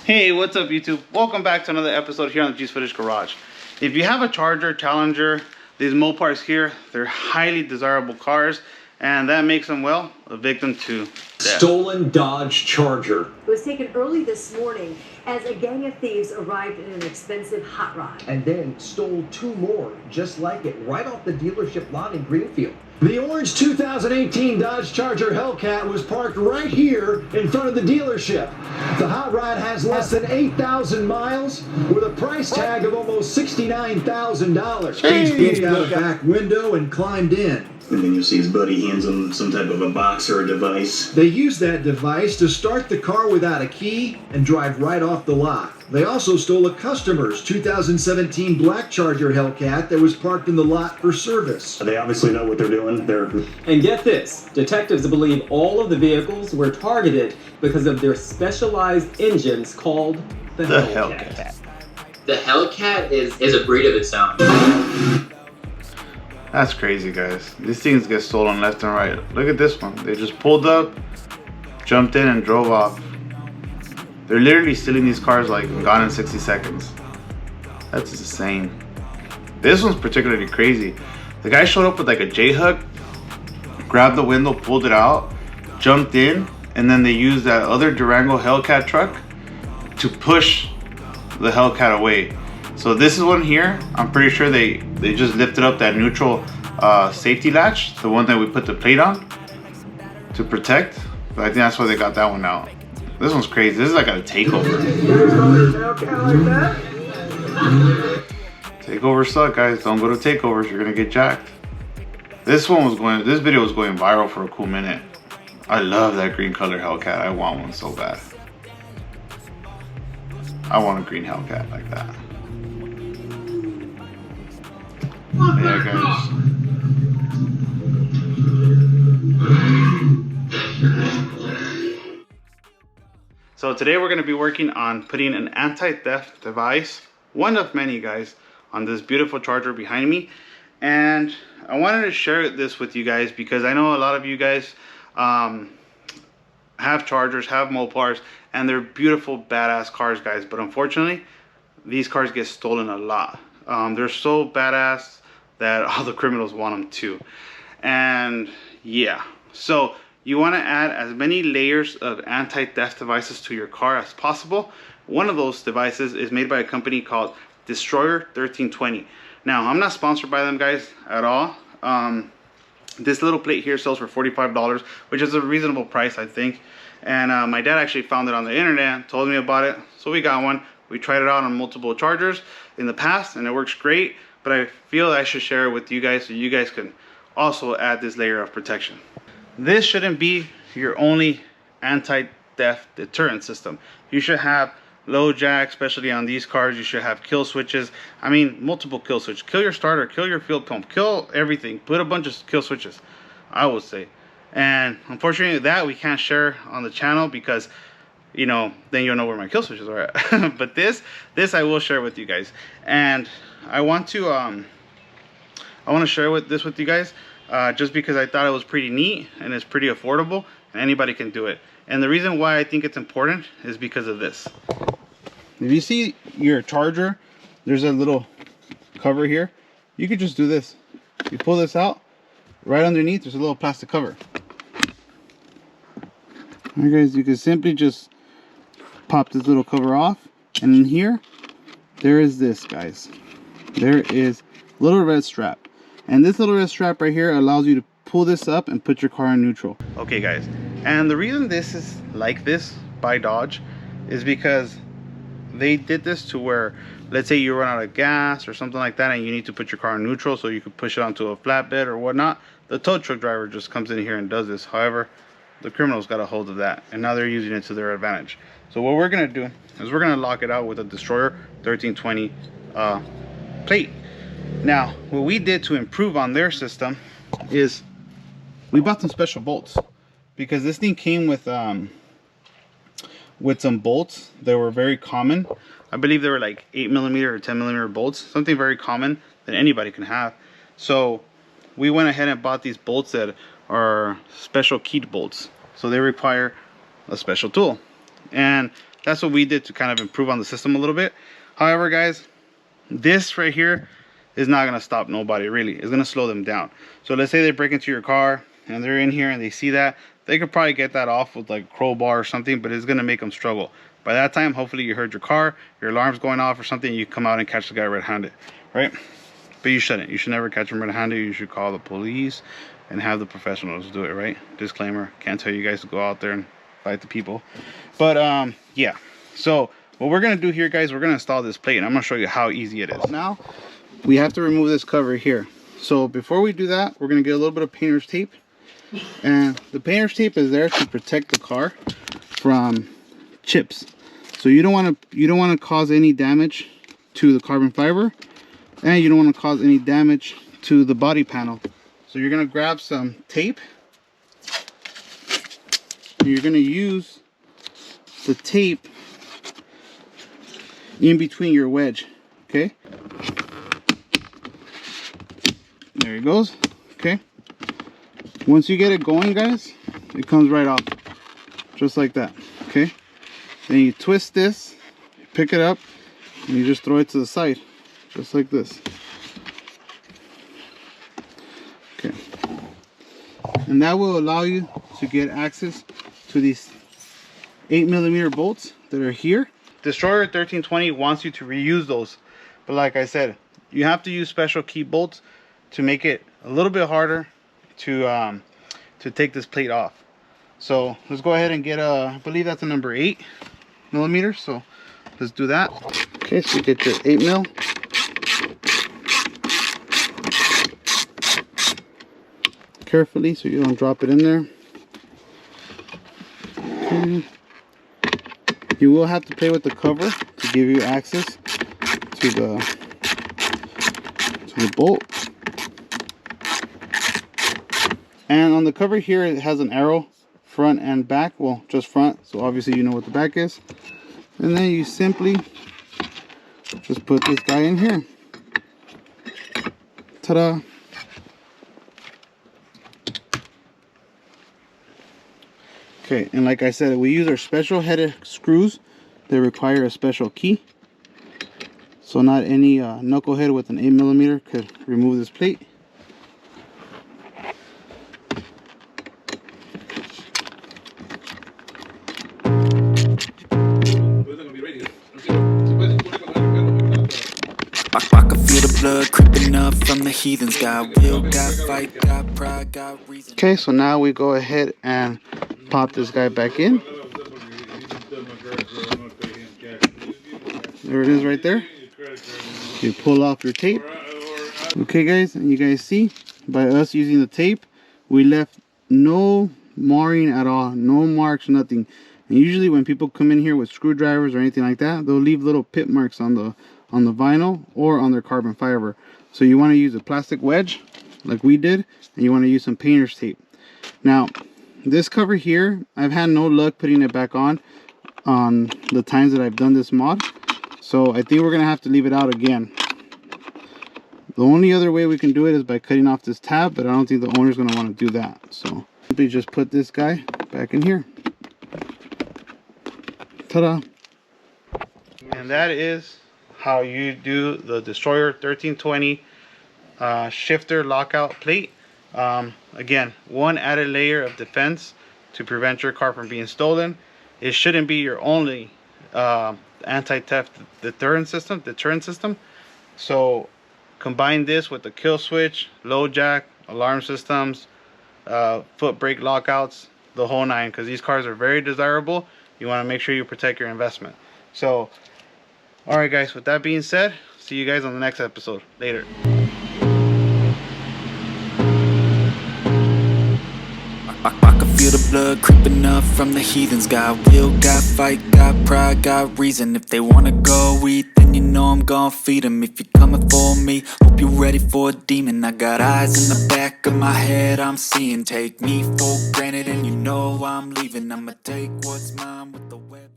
Hey, what's up YouTube? Welcome back to another episode here on the gsfootage Garage. If you have a Charger, Challenger, these Mopars here, they're highly desirable cars, and that makes them, well, a victim to death. Stolen Dodge Charger. It was taken early this morning as a gang of thieves arrived in an expensive hot rod. And then stole two more, just like it, right off the dealership lot in Greenfield. The orange 2018 Dodge Charger Hellcat was parked right here in front of the dealership. The hot rod has less than 8,000 miles with a price tag of almost $69,000. Thieves broke out a back window and climbed in. And then you'll see his buddy hands him some type of a box or a device. They used that device to start the car without a key and drive right off the lot. They also stole a customer's 2017 black Charger Hellcat that was parked in the lot for service. They obviously know what they're doing. And get this, detectives believe all of the vehicles were targeted because of their specialized engines called the Hellcat. The Hellcat is a breed of its own. That's crazy, guys. These things get stolen left and right. Look at this one. They just pulled up, jumped in, and drove off. They're literally stealing these cars like gone in 60 seconds. That's insane. This one's particularly crazy. The guy showed up with like a J-hook, grabbed the window, pulled it out, jumped in, and then they used that other Durango Hellcat truck to push the Hellcat away. So this is one here. I'm pretty sure they just lifted up that neutral safety latch, the one that we put the plate on to protect. But I think that's why they got that one out. This one's crazy. This is like a takeover. Takeovers suck, guys. Don't go to takeovers. You're gonna get jacked. This video was going viral for a cool minute. I love that green color Hellcat. I want one so bad. I want a green Hellcat like that. Yeah, guys. So today we're going to be working on putting an anti-theft device, one of many, guys, on this beautiful Charger behind me. And I wanted to share this with you guys because I know a lot of you guys have Chargers, have Mopars, and they're beautiful, badass cars, guys. But unfortunately, these cars get stolen a lot. They're so badass that all the criminals want them too. And yeah, so you want to add as many layers of anti-theft devices to your car as possible. One of those devices is made by a company called Destroyer 1320. Now, I'm not sponsored by them, guys, at all. This little plate here sells for $45, which is a reasonable price, I think. And my dad actually found it on the internet, told me about it, so we got one. We tried it out on multiple Chargers in the past, and it works great. But I feel I should share it with you guys so you guys can also add this layer of protection. This shouldn't be your only anti-theft deterrent system. You should have low jack, especially on these cars. You should have kill switches. I mean, multiple kill switches. Kill your starter, kill your fuel pump, kill everything. Put a bunch of kill switches, I would say. And unfortunately, that we can't share on the channel because, you know, then you'll know where my kill switches are at. But this I will share with you guys. And I want to share this with you guys just because I thought it was pretty neat and it's pretty affordable and anybody can do it. And the reason why I think it's important is because of this. If you see your Charger, there's a little cover here. You could just do this. You pull this out, right underneath there's a little plastic cover. Alright, guys, you can simply just pop this little cover off, and in here there is this, guys. There is a little red strap, and this little red strap right here allows you to pull this up and put your car in neutral. Okay, guys, and the reason this is like this by Dodge is because they did this to where, let's say you run out of gas or something like that and you need to put your car in neutral so you could push it onto a flatbed or whatnot. The tow truck driver just comes in here and does this. However, the criminals got a hold of that and now they're using it to their advantage. So what we're gonna do is we're gonna lock it out with a Destroyer 1320 plate. Now, what we did to improve on their system is we bought some special bolts because this thing came with some bolts that were very common. I believe they were like 8mm or 10mm bolts, something very common that anybody can have. So we went ahead and bought these bolts that are special keyed bolts, so they require a special tool. And That's what we did to kind of improve on the system a little bit. However, guys, this right here is not going to stop nobody, really. It's going to slow them down. So let's say they break into your car and they're in here and they see that. They could probably get that off with like a crowbar or something, but it's going to make them struggle. By that time, hopefully you heard your car, your alarm's going off or something, you come out and catch the guy red-handed, right? But you shouldn't. You should never catch him red-handed. You should call the police and have the professionals do it, right? Disclaimer, can't tell you guys to go out there and fight the people. But yeah, so what we're gonna do here, guys, we're gonna install this plate and I'm gonna show you how easy it is. Now we have to remove this cover here. So before we do that, we're gonna get a little bit of painter's tape, and the painter's tape is there to protect the car from chips. So you don't want to cause any damage to the carbon fiber, and you don't want to cause any damage to the body panel. So you're going to grab some tape and you're going to use the tape in between your wedge. Okay, there it goes. Okay, once you get it going, guys, it comes right off just like that. Okay, then you twist this, you pick it up, and you just throw it to the side just like this. Okay, and that will allow you to get access to these 8mm bolts that are here. Destroyer 1320 wants you to reuse those, but like I said, you have to use special key bolts to make it a little bit harder to take this plate off. So let's go ahead and get I believe that's a number 8mm. So let's do that. Okay, so you get your 8mm. Carefully so you don't drop it in there. Okay. You will have to play with the cover to give you access to the bolt. And on the cover here, it has an arrow, front and back. Well, just front, so obviously you know what the back is. And then you simply just put this guy in here. Ta-da! Okay, and like I said, we use our special headed screws that require a special key. So not any knucklehead with an 8mm could remove this plate. I can feel the blood creeping up from the heathens. Got will, got fight, got pride, got reason. Okay, so now we go ahead and pop this guy back in. There it is right there. You pull off your tape. Okay guys, and you guys see, by us using the tape, we left no marring at all, no marks, nothing. And usually when people come in here with screwdrivers or anything like that, they'll leave little pit marks on the vinyl or on their carbon fiber. So you want to use a plastic wedge like we did, and you want to use some painter's tape. Now this cover here, I've had no luck putting it back on the times that I've done this mod, so I think we're gonna have to leave it out again. The only other way we can do it is by cutting off this tab, but I don't think the owner's gonna want to do that. So simply just put this guy back in here. Ta-da! And that is how you do the Destroyer 1320 shifter lockout plate. Again, one added layer of defense to prevent your car from being stolen. It shouldn't be your only anti-theft deterrent system. So combine this with the kill switch, low jack, alarm systems, foot brake lockouts, the whole nine, because these cars are very desirable. You want to make sure you protect your investment. So alright guys, with that being said, see you guys on the next episode. Later. I can feel the blood creeping up from the heathens. Got will, got fight, got pride, got reason. If they wanna go eat, then you know I'm gon' feed them. If you're coming for me, hope you're ready for a demon. I got eyes in the back of my head, I'm seeing. Take me for granted and you know I'm leaving. I'ma take what's mine with the web.